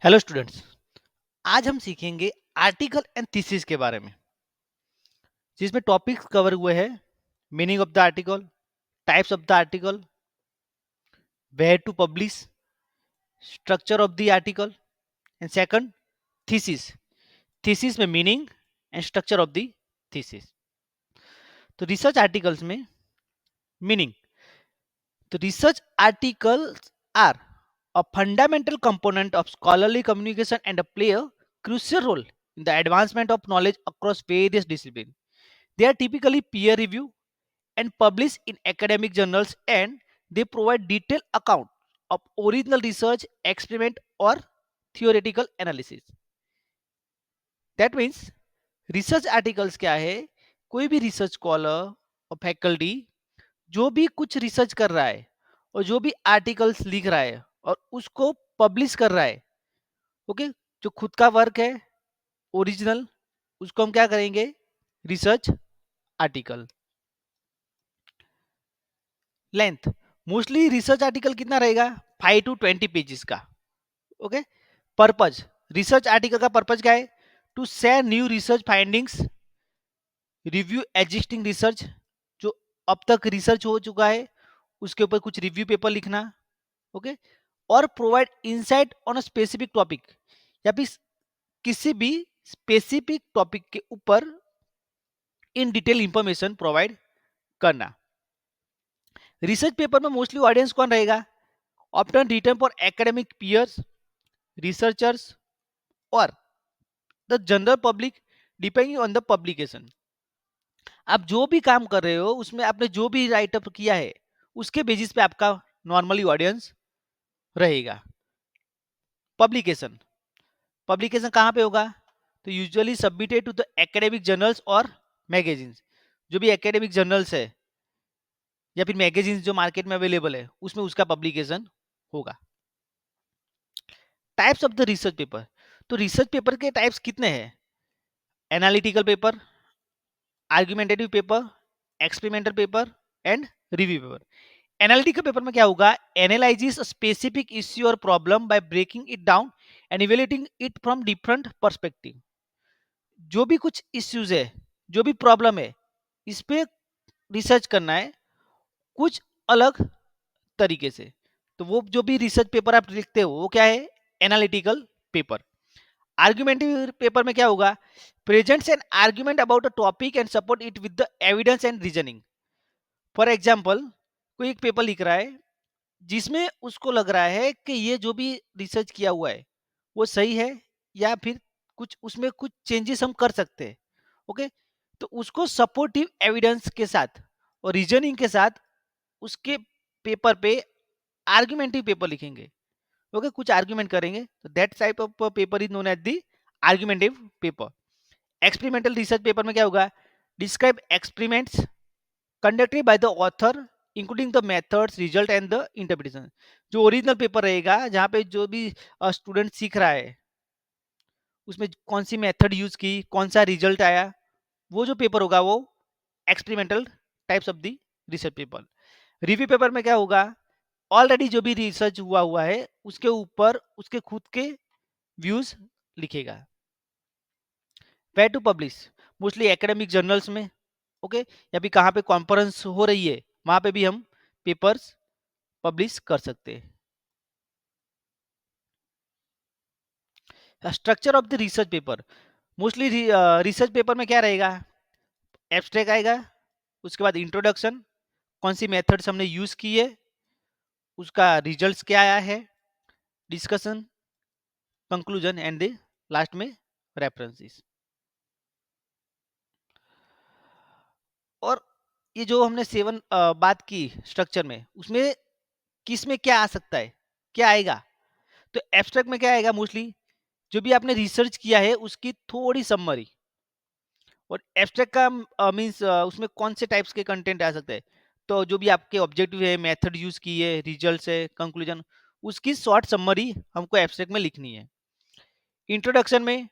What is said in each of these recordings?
Hello students. आज हम सीखेंगे आर्टिकल एंड थीसिस के बारे में, जिसमें टॉपिक्स कवर हुए हैं। Meaning of the article, types of the article, where to publish, structure of the article and second thesis. Thesis में meaning and structure of the thesis. तो रिसर्च आर्टिकल्स में meaning. तो research articles are a fundamental component of scholarly communication and play a crucial role in the advancement of knowledge across various disciplines. They are typically peer reviewed and published in academic journals, and they provide detailed account of original research, experiment or theoretical analysis. That means research articles क्या है? कोई भी research scholar और faculty जो भी कुछ research कर रहा है और जो भी आर्टिकल्स लिख रहा है और उसको पब्लिश कर रहा है, ओके, जो खुद का वर्क है ओरिजिनल, उसको हम क्या करेंगे? Research article. Length, mostly research article कितना रहेगा? 5 to 20 पेजेस का। ओके। पर्पज, रिसर्च आर्टिकल का पर्पज क्या है? To share new research findings, review existing research, जो अब तक रिसर्च हो चुका है उसके ऊपर कुछ रिव्यू पेपर लिखना। ओके। और provide insight on a specific topic, या फिर किसी भी स्पेसिफिक टॉपिक के ऊपर इन डिटेल इंफॉर्मेशन प्रोवाइड करना। रिसर्च पेपर में मोस्टली ऑडियंस कौन रहेगा? Often written for academic peers, researchers और the general public, depending on the publication. आप जो भी काम कर रहे हो उसमें आपने जो भी राइटअप किया है उसके बेसिस पे आपका नॉर्मली ऑडियंस रहेगा। पब्लिकेशन, पब्लिकेशन कहाँ पे होगा? तो usually submitted to the academic journals और मैगजीन्स। जो भी एकेडमिक जर्नल्स है या फिर मैगजीन्स जो मार्केट में अवेलेबल है उसमें उसका पब्लिकेशन होगा। Types of the research paper. तो रिसर्च पेपर के टाइप्स कितने हैं? Analytical paper, argumentative paper, experimental paper and review paper. Analytical paper में क्या होगा? एनालाइजिस स्पेसिफिक इश्यू और problem by breaking it down and evaluating it from different perspective. जो भी कुछ इश्यूज है, जो भी प्रॉब्लम है, इस पे रिसर्च करना है कुछ अलग तरीके से। तो वो जो भी रिसर्च पेपर आप लिखते हो वो क्या है? Analytical paper. आर्गुमेंटिव पेपर में क्या होगा? Presents an argument about a topic and support it with the evidence and reasoning. For example, कोई एक पेपर लिख रहा है जिसमें उसको लग रहा है कि ये जो भी रिसर्च किया हुआ है वो सही है, या फिर कुछ उसमें कुछ चेंजेस हम कर सकते हैं। ओके। तो उसको सपोर्टिव एविडेंस के साथ और रीजनिंग के साथ उसके पेपर पे आर्गुमेंटिव पेपर लिखेंगे। ओके, कुछ आर्ग्यूमेंट करेंगे, तो that type of paper is known as the argumentative paper. Experimental research paper में क्या होगा? Describe experiments conducted by the author including the methods, result and the interpretation. जो original paper रहेगा जहाँ पे जो भी स्टूडेंट सीख रहा है उसमें कौन सी मेथड यूज की, कौन सा रिजल्ट आया, वो जो पेपर होगा वो experimental types of the research paper. Review paper में क्या होगा? ऑलरेडी जो भी रिसर्च हुआ हुआ है उसके ऊपर उसके खुद के व्यूज लिखेगा। Where to publish, mostly academic journals में। ओके। या फिर कहाँ पे कॉन्फ्रेंस हो रही है वहां पे भी हम पेपर्स पब्लिश कर सकते हैं। Structure of the research paper, mostly research paper में क्या रहेगा? एब्स्ट्रैक्ट आएगा, उसके बाद इंट्रोडक्शन, कौन सी मेथड्स हमने यूज की है, उसका रिजल्ट्स क्या आया है, discussion, conclusion and the last में रेफरेंसेस। और ये जो हमने सेवन बात की स्ट्रक्चर में, उसमें किस में क्या आ सकता है, क्या आएगा? तो एब्स्ट्रैक्ट में क्या आएगा? मोस्टली जो भी आपने रिसर्च किया है उसकी थोड़ी समरी। और एब्स्ट्रैक्ट का मींस उसमें कौन से टाइप्स के कंटेंट आ सकते हैं? तो जो भी आपके ऑब्जेक्टिव है, मेथड यूज की है, रिजल्ट्स है, कंक्लूजन, उसकी शॉर्ट समरी हमको एब्स्ट्रैक्ट में लिखनी है। इंट्रोडक्शन में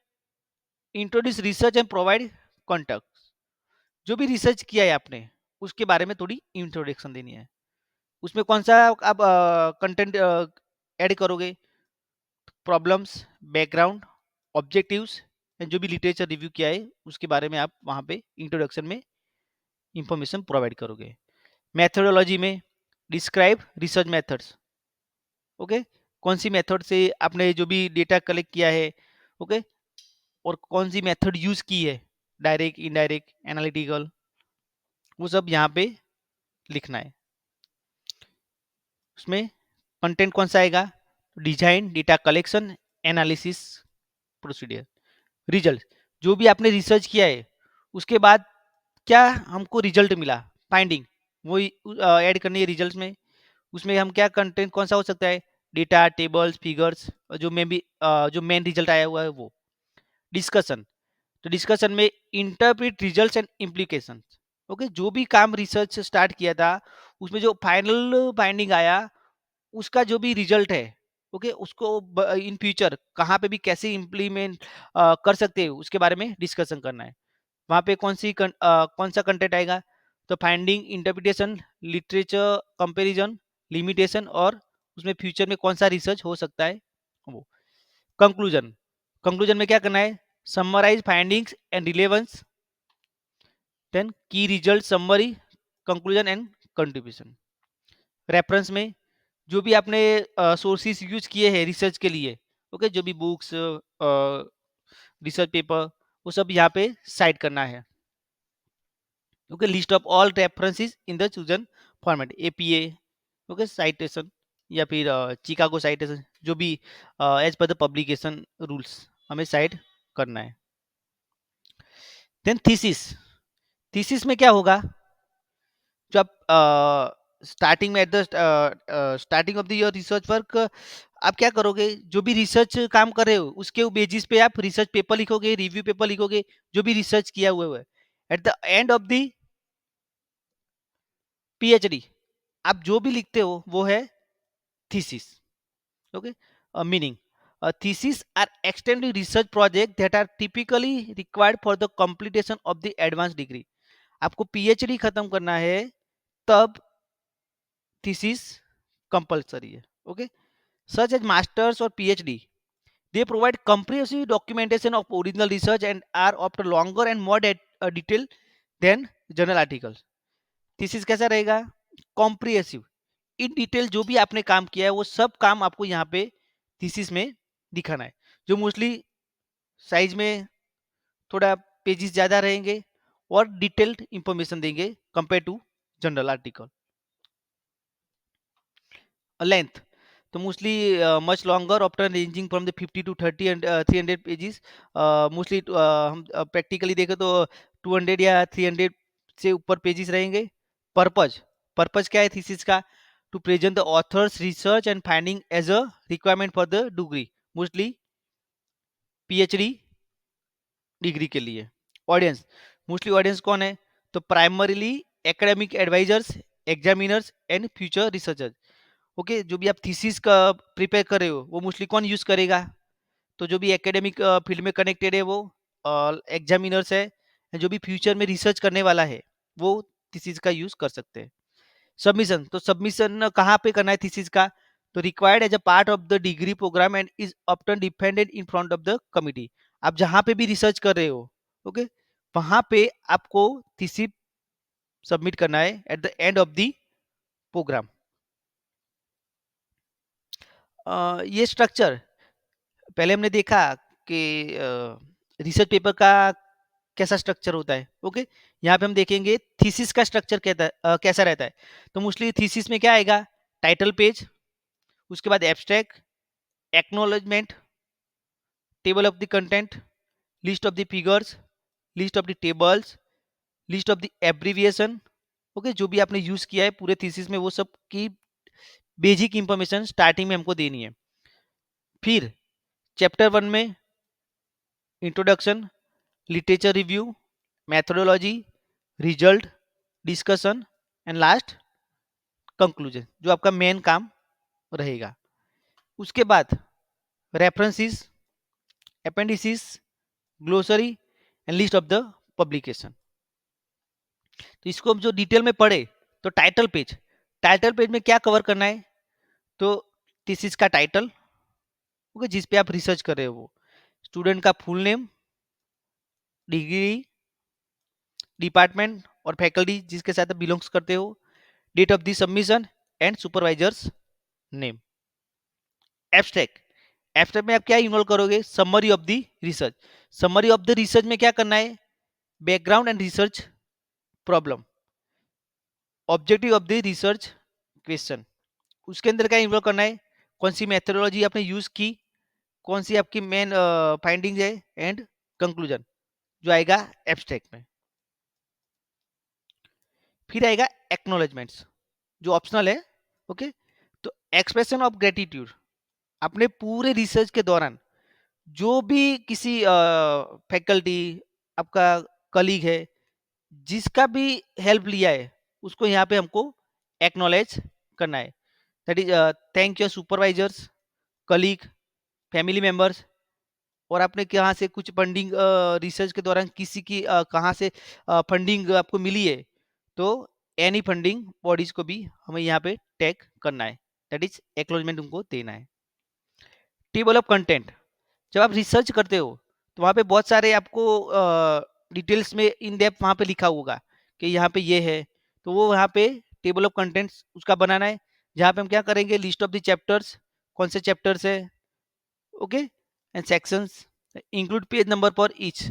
introduce research and provide context. जो भी रिसर्च किया है आपने उसके बारे में थोड़ी इंट्रोडक्शन देनी है। उसमें कौन सा आप कंटेंट ऐड करोगे, प्रॉब्लम्स, बैकग्राउंड, ऑब्जेक्टिव्स एंड जो भी लिटरेचर रिव्यू किया है उसके बारे में आप वहाँ पे इंट्रोडक्शन में इंफॉर्मेशन प्रोवाइड करोगे। मेथोडोलॉजी में डिस्क्राइब रिसर्च मेथड्स, ओके, कौन सी मेथड से आपने जो भी डेटा कलेक्ट किया है, ओके, और कौन सी मेथड यूज की है, डायरेक्ट, इनडायरेक्ट, एनालिटिकल, वो सब यहाँ पे लिखना है। उसमें कंटेंट कौन सा आएगा, design, data collection, analysis, procedure, result, जो भी आपने रिसर्च किया है उसके बाद क्या हमको रिजल्ट मिला, फाइंडिंग, वो ऐड करनी है रिजल्ट में। उसमें हम क्या कंटेंट कौन सा हो सकता है, डेटा, टेबल्स, फिगर्स, जो में भी जो मेन रिजल्ट आया हुआ है वो। डिस्कशन, तो डिस्कशन में interpret results and implication, okay, जो भी काम रिसर्च स्टार्ट किया था उसमें जो फाइनल फाइंडिंग आया उसका जो भी रिजल्ट है, ओके, उसको इन फ्यूचर कहाँ पे भी कैसे इम्प्लीमेंट कर सकते हैं उसके बारे में डिस्कशन करना है। वहाँ पे कौन सा कंटेंट आएगा, तो finding, interpretation, literature comparison, limitation, और उसमें फ्यूचर में कौन सा रिसर्च हो सकता है वो। कंक्लूजन, कंक्लूजन में क्या करना है, summarize findings and relevance, then key result summary, conclusion and contribution. Reference में जो भी आपने सोर्सेज यूज किए हैं रिसर्च के लिए, ओके, जो भी बुक्स, रिसर्च पेपर, वो सब यहाँ पे साइट करना है। Okay, list of all references in the chosen format, APA, okay, citation, या फिर चिकागो साइटेशन, जो भी as per the publication rules हमें साइट करना है। देन थीसिस, थीसिस में क्या होगा, जो आप स्टार्टिंग में at the starting of the your research work आप क्या करोगे, जो भी रिसर्च काम कर रहे हो उसके बेसिस पे आप रिसर्च पेपर लिखोगे, रिव्यू पेपर लिखोगे, जो भी रिसर्च किया हुआ है। At the end of the PhD आप जो भी लिखते हो वो है thesis, okay. Meaning, thesis are extended research project that are typically required for the completion of the advanced degree। आपको पीएचडी खत्म करना है तब थीसिस कंपलसरी है, ओके। सच एज मास्टर्स और PhD, they provide comprehensive documentation of original research and are often longer and more detailed than journal articles। Thesis कैसा रहेगा, comprehensive, in detail जो भी आपने काम किया है वो सब काम आपको यहाँ पे थीसिस में दिखाना है, जो मोस्टली साइज में थोड़ा पेजेस ज़्यादा रहेंगे और डिटेल्ड इंफॉर्मेशन देंगे compare to general article. Length, तो mostly much longer, often ranging from the 50 to 30 and 300 pages. Mostly हम प्रैक्टिकली देखें तो 200 या 300 से ऊपर पेजेस रहेंगे। पर्पज, पर्पज क्या है थीसिस का, to present the author's research and finding as a requirement for the degree, mostly PhD degree के लिए। ऑडियंस, मोस्टली ऑडियंस कौन है, तो primarily academic advisers, examiners and future researchers, okay. जो भी आप थीसिस का प्रिपेयर कर रहे हो वो मोस्टली कौन यूज करेगा, तो जो भी एकेडमिक फील्ड में कनेक्टेड है वो एग्जामिनर्स है, जो भी फ्यूचर में रिसर्च करने वाला है वो थीसिस का यूज कर सकते हैं। सबमिशन, तो सबमिशन कहाँ पे करना है थीसिस का, तो required as a part of the degree program and is often dependent in front of the committee. आप जहाँ पे भी रिसर्च कर रहे हो, ओके, वहां पे आपको थीसिस सबमिट करना है at the end of the program. ये स्ट्रक्चर पहले हमने देखा कि रिसर्च पेपर का कैसा स्ट्रक्चर होता है, ओके। यहाँ पे हम देखेंगे थीसिस का स्ट्रक्चर कैसा रहता है। तो मोस्टली थीसिस में क्या आएगा, टाइटल पेज, उसके बाद abstract, acknowledgement, table of the content, list of the figures, list of the tables, list of the abbreviation, okay, जो भी आपने यूज किया है पूरे थीसिस में वो सब की बेसिक इंफॉर्मेशन स्टार्टिंग में हमको देनी है। फिर चैप्टर 1 में introduction, literature review, methodology, result, discussion and last conclusion, जो आपका मेन काम रहेगा। उसके बाद references, appendices, glossary and list of the publication. तो इसको हम जो डिटेल में पढ़े, तो टाइटल पेज, टाइटल पेज में क्या कवर करना है, तो थीसिस का टाइटल, ओके, जिस पे आप रिसर्च कर रहे हो वो स्टूडेंट का फुल नेम, डिग्री, डिपार्टमेंट और फैकल्टी जिसके साथ आप बिलोंग्स करते हो, date of the submission and supervisor's name. Abstract, abstract में आप क्या इन्वॉल्व करोगे? Summary of the research. Summary of the research में क्या करना है? Background and research problem, objective of the research question, उसके अंदर क्या इन्वॉल्व करना है? कौन सी मेथोडोलॉजी आपने यूज की, कौन सी आपकी मेन फाइंडिंग है, एंड कंक्लूजन जो आएगा एब्स्ट्रैक्ट में। फिर आएगा एक्नोलेजमेंट्स जो ऑप्शनल है। ओके, तो एक्सप्रेशन ऑफ ग्रेटिट्यूड, अपने पूरे रिसर्च के दौरान जो भी किसी फैकल्टी, आपका कलीग है, जिसका भी हेल्प लिया है, उसको यहाँ पे हमको एक्नॉलेज करना है। That is thank your supervisors, colleague, family members. और आपने कहाँ से कुछ फंडिंग रिसर्च के दौरान किसी की कहाँ से फंडिंग आपको मिली है, तो एनी फंडिंग बॉडीज को भी हमें यहाँ पे टैग करना है। दैट इज एक्नॉलेजमेंट उनको देना है। टेबल ऑफ कंटेंट, जब आप रिसर्च करते हो तो वहाँ पे बहुत सारे आपको डिटेल्स में इन डेप्थ वहाँ पे लिखा होगा कि यहाँ पे ये है, तो वो यहाँ पे टेबल ऑफ कंटेंट्स उसका बनाना है, जहाँ पे हम क्या करेंगे? लिस्ट ऑफ द चैप्टर्स, कौन से चैप्टर्स है, okay, and sections, include page number for each.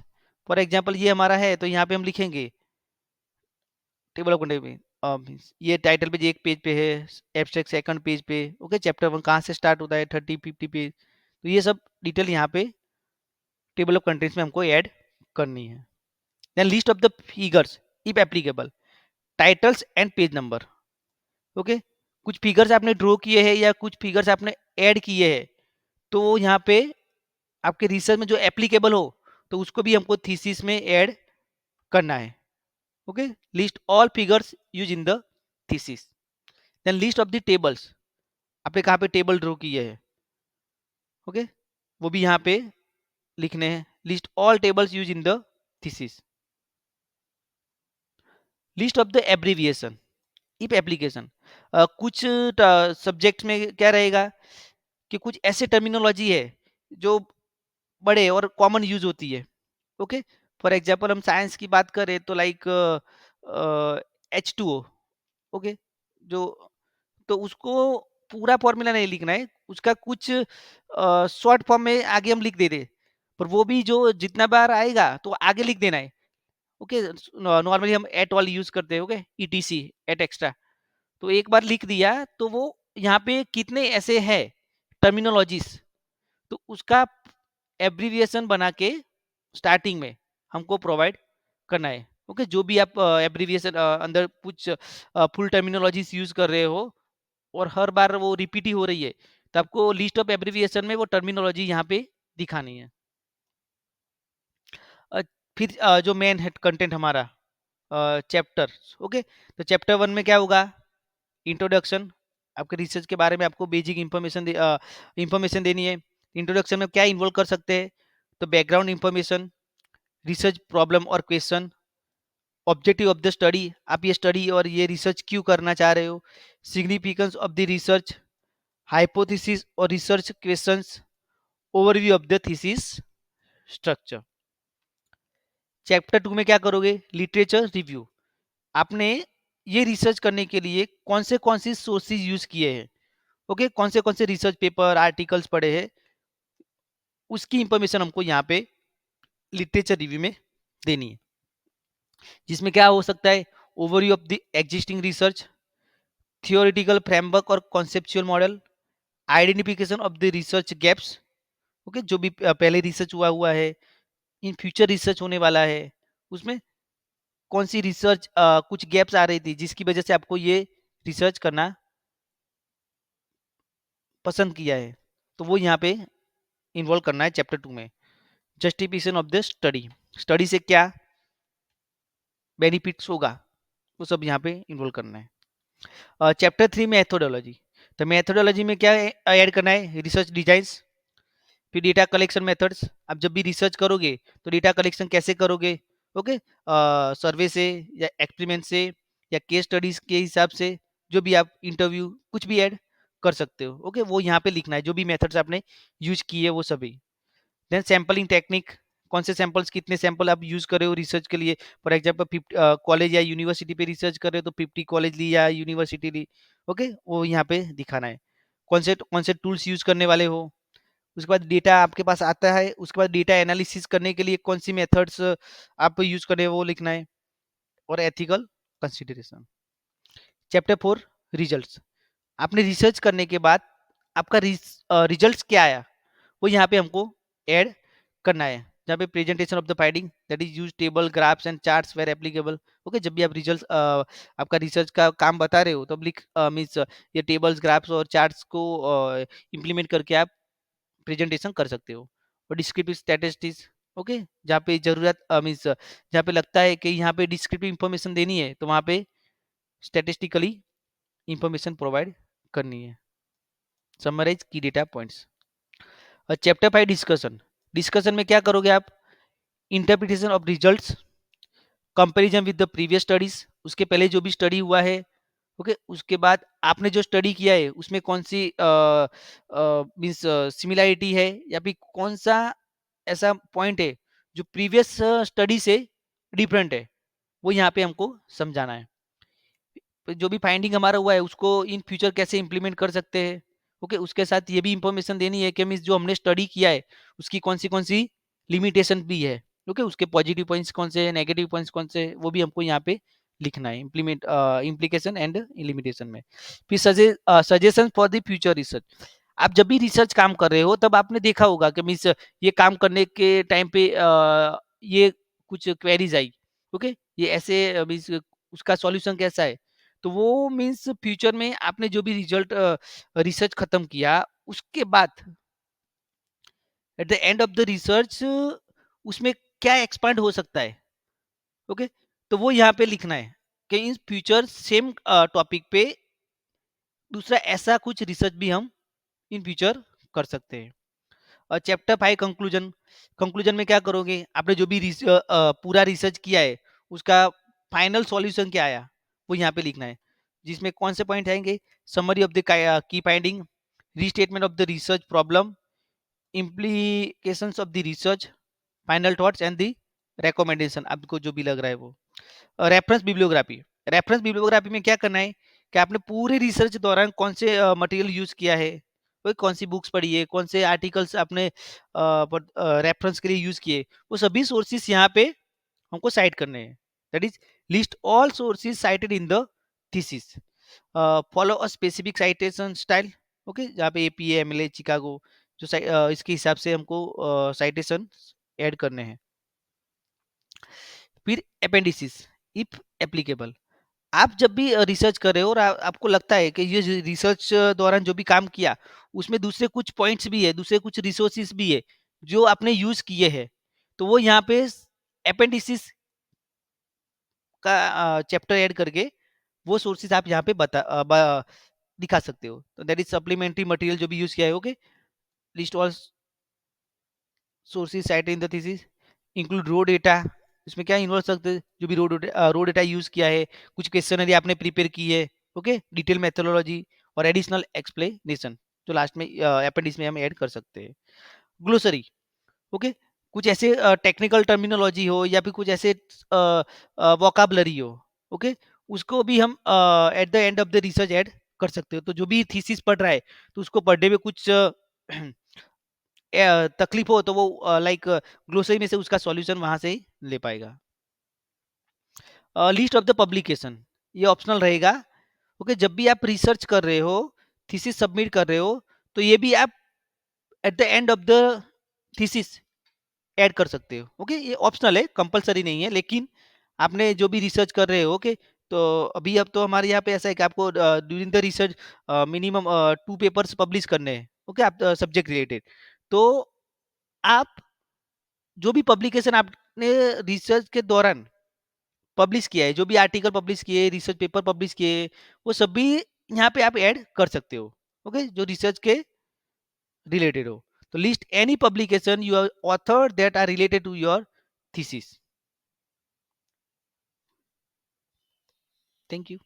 For example ये हमारा है, तो यहाँ पे हम लिखेंगे टेबल ऑफ कंटेंट में ये टाइटल पेज एक पेज पे है, एब्स्ट्रैक्ट सेकंड पेज पे, ओके, चैप्टर 1 कहाँ से स्टार्ट होता है, 30-50 पेज, तो ये सब डिटेल यहाँ पे टेबल ऑफ कंटेंट्स में हमको ऐड करनी है। Then list of the figures if applicable, titles and page number, okay, कुछ फिगर्स आपने ड्रॉ किए हैं या कुछ फिगर्स आपने ऐड किए हैं, तो वो यहाँ पे आपके रिसर्च में जो एप्लीकेबल हो, तो उसको भी हमको थीसिस में ऐड करना है। Okay, list all figures used in the thesis. Then list of the tables, आपने कहाँ पे टेबल ड्रॉ किए हैं, ओके, वो भी यहाँ पे लिखने हैं। List all tables use in the thesis. List of the abbreviation if application, कुछ सब्जेक्ट में क्या रहेगा कि कुछ ऐसे टर्मिनोलॉजी है जो बड़े और कॉमन यूज होती है। ओके, फॉर एग्जांपल हम साइंस की बात करें तो लाइक H2O, ओके, जो, तो उसको पूरा फॉर्मूला नहीं लिखना है, उसका कुछ शॉर्ट फॉर्म में आगे हम लिख देते, पर वो भी जो जितना बार आएगा तो आगे लिख देना है। ओके, नॉर्मली हम एट वाली यूज करते हैं, ओके, ETC, एट एक्स्ट्रा, तो एक बार लिख दिया तो वो यहाँ पे कितने ऐसे हैं टर्मिनोलॉजीज, तो उसका एब्रीविएशन बना के स्टार्टिंग में हमको प्रोवाइड करना है। ओके, जो भी आप एब्रीविएशन अंदर कुछ फुल टर्मिनोलॉजीज यूज कर रहे हो और हर बार वो रिपीट ही हो रही है, तो आपको लिस्ट ऑफ एब्रीविएशन में वो टर्मिनोलॉजी यहाँ पे दिखानी है। अ, फिर जो मेन है कंटेंट हमारा चैप्टर, ओके, तो चैप्टर 1 में क्या होगा? इंट्रोडक्शन, आपके रिसर्च के बारे में आपको बेसिक इंफॉर्मेशन देनी है। इंट्रोडक्शन में क्या इन्वॉल्व कर सकते हैं? तो बैकग्राउंड इंफॉर्मेशन, रिसर्च प्रॉब्लम और question, objective of the study, आप ये स्टडी और ये रिसर्च क्यों करना चाह रहे हो, significance of the research, hypothesis और research questions, overview of the thesis structure. Chapter 2 में क्या करोगे? लिटरेचर रिव्यू, आपने ये रिसर्च करने के लिए कौन से सोर्सेज यूज किए हैं, ओके, कौन से रिसर्च पेपर आर्टिकल्स पढ़े हैं, उसकी इंफॉर्मेशन हमको यहाँ पे लिटरेचर रिव्यू में देनी है, जिसमें क्या हो सकता है? Overview of the existing research, theoretical framework और conceptual model, identification of the research gaps, okay, जो भी पहले रिसर्च हुआ है, इन फ्यूचर रिसर्च होने वाला है, उसमें कौन सी रिसर्च कुछ गैप्स आ रही थी जिसकी वजह से आपको ये रिसर्च करना पसंद किया है, तो वो यहाँ पे इन्वॉल्व करना है चैप्टर 2 में। Justification of the study, study से क्या बेनिफिट्स होगा, वो सब यहाँ पे इन्वॉल्व करना है। चैप्टर 3 मेथोडोलॉजी, तो मेथोडोलॉजी में क्या ऐड करना है? रिसर्च डिजाइंस, फिर डेटा कलेक्शन मेथड्स, आप जब भी रिसर्च करोगे तो डेटा कलेक्शन कैसे करोगे, ओके, सर्वे से या एक्सपेरिमेंट से या केस स्टडीज के हिसाब से, जो भी आप इंटरव्यू कुछ भी ऐड कर सकते हो। ओके, वो यहाँ पे लिखना है, जो भी मेथड्स आपने यूज किए वो सभी। देन सैम्पलिंग टेक्निक, कौन से सैंपल्स, कितने सैंपल आप यूज कर रहे हो रिसर्च के लिए। फॉर एग्जांपल 50 कॉलेज या यूनिवर्सिटी पे रिसर्च कर रहे हो तो 50 कॉलेज ली या यूनिवर्सिटी ली। ओके, वो यहाँ पे दिखाना है। कौन से टूल्स यूज करने वाले हो। उसके बाद डेटा आपके पास आता है, उसके बाद डेटा एनालिसिस करने के लिए कौन सी मेथड्स आप यूज कर रहे हो वो लिखना है। और एथिकल कंसिडरेशन। Chapter 4, results. आपने रिसर्च करने के बाद आपका रिजल्ट्स क्या आया वो यहाँ पे हमको ऐड करना है। जहाँ पे presentation of the finding that is use table graphs and charts where applicable. Okay, जब भी आप रिजल्ट आपका रिसर्च का काम बता रहे हो तब लिख मीन्स ये टेबल्स ग्राफ्स और चार्ट्स को इम्प्लीमेंट करके आप प्रेजेंटेशन कर सकते हो। और डिस्क्रिप्टिव स्टैटिस्टिक्स। ओके, जहाँ पे जरूरत मीन्स जहाँ पे लगता है कि यहाँ पे डिस्क्रिप्टिव इंफॉर्मेशन देनी है तो वहाँ पे स्टैटिस्टिकली इंफॉर्मेशन प्रोवाइड करनी है। समराइज की डेटा पॉइंट्स। और चैप्टर 5, डिस्कशन। डिस्कशन में क्या करोगे आप। Interpretation of results, comparison with the previous studies, उसके पहले जो भी स्टडी हुआ है। ओके, उसके बाद आपने जो स्टडी किया है उसमें कौन सी मीन्स सिमिलैरिटी है या फिर कौन सा ऐसा पॉइंट है जो प्रीवियस स्टडी से डिफरेंट है, वो यहाँ पे हमको समझाना है। तो जो भी फाइंडिंग हमारा हुआ है उसको इन फ्यूचर कैसे इंप्लीमेंट कर सकते हैं। ओके, उसके साथ ये भी इंफॉर्मेशन देनी है कि मीन्स जो हमने स्टडी किया है उसकी कौन सी लिमिटेशन भी है। ओके, उसके पॉजिटिव पॉइंट्स कौन से हैं, नेगेटिव पॉइंट्स कौन से हैं, वो भी हमको यहाँ पे लिखना है इम्प्लीकेशन एंड लिमिटेशन में। फिर suggestion for the future research. आप जब भी रिसर्च काम कर रहे हो तब आपने देखा होगा कि मीन्स ये काम करने के टाइम पे ये कुछ क्वेरीज आई। ओके, ये ऐसे मीन्स उसका सॉल्यूशन कैसा है। तो वो मीन्स फ्यूचर में आपने जो भी रिजल्ट रिसर्च खत्म किया उसके बाद eight the end of the research उसमें क्या एक्सपांड हो सकता है। ओके, तो वो यहाँ पे लिखना है कि इन फ्यूचर सेम टॉपिक पे दूसरा ऐसा कुछ रिसर्च भी हम इन फ्यूचर कर सकते हैं। और चैप्टर 5, कंक्लूजन। कंक्लूजन में क्या करोगे, आपने जो भी पूरा रिसर्च किया है उसका फाइनल सॉल्यूशन क्या आया वो यहाँ पे लिखना है। जिसमें कौन से पॉइंट आएंगे। Summary of the key finding, restatement of the research problem, implications of the research, final thoughts and the recommendation, आपको जो भी लग रहा है वो। Reference bibliography. रेफरेंस बिब्लियोग्राफी में क्या करना है कि आपने पूरे रिसर्च दौरान कौन से मटेरियल यूज किया है, कोई कौन सी बुक्स पढ़ी है, कौन से आर्टिकल्स आपने रेफरेंस के लिए यूज किए, वो सभी सोर्सेस यहाँ पे हमको साइट करने हैं। That is list all sources cited in the thesis. Follow a specific citation style. Okay, जहाँ पे एपीए एमएलए चिकागो जो इसके हिसाब से हमको साइटेशन ऐड करने हैं। फिर अपेंडिसिस, इफ एप्लीकेबल। आप जब भी रिसर्च कर रहे हो और आपको लगता है कि ये रिसर्च दौरान जो भी काम किया उसमें दूसरे कुछ पॉइंट्स भी है, दूसरे कुछ रिसोर्सेज भी है जो आपने यूज किए हैं, तो वो यहाँ पे अपेंडिसिस का चैप्टर ऐड करके वो सोर्सेज आप यहाँ पे दिखा सकते हो। तो दैट इज सप्लीमेंट्री मटेरियल जो भी यूज किया है। Okay, list all sources cited in the thesis, include raw data. इसमें क्या इन्वॉल्व सकते हैं, जो भी रो डेटा यूज किया है, कुछ क्वेश्चनरी आपने प्रिपेयर की है। ओके, डिटेल मेथोडोलॉजी और एडिशनल एक्सप्लेनेशन जो लास्ट में अपेंडिक्स में हम ऐड कर सकते हैं। ग्लोसरी। ओके, कुछ ऐसे टेक्निकल टर्मिनोलॉजी हो या फिर कुछ ऐसे वोकाबलरी हो। ओके, उसको भी हम eight the end of the research add कर सकते हो। तो जो भी थीसिस पढ़ रहा है तो उसको पढ़ने में कुछ तकलीफ हो तो वो लाइक ग्लोसरी में से उसका सॉल्यूशन वहां से ही ले पाएगा। लिस्ट ऑफ द पब्लिकेशन, ये ऑप्शनल रहेगा। ओके, जब भी आप रिसर्च कर रहे हो, थीसिस सबमिट कर रहे हो, तो ये भी आप eight the end of the thesis add कर सकते हो। ओके, ये ऑप्शनल है, कंपलसरी नहीं है, लेकिन आपने जो भी रिसर्च कर रहे हो। ओके, तो अभी अब तो हमारे यहाँ पे ऐसा है कि आपको during the research minimum 2 papers publish करने हैं। ओके, आप सब्जेक्ट रिलेटेड, तो आप जो भी पब्लिकेशन आपने रिसर्च के दौरान पब्लिश किया है, जो भी आर्टिकल पब्लिश किए, रिसर्च पेपर पब्लिश किए, वो सभी यहाँ पे आप ऐड कर सकते हो। ओके, जो रिसर्च के रिलेटेड हो। तो list any publication you are author that are related to your thesis. Thank you.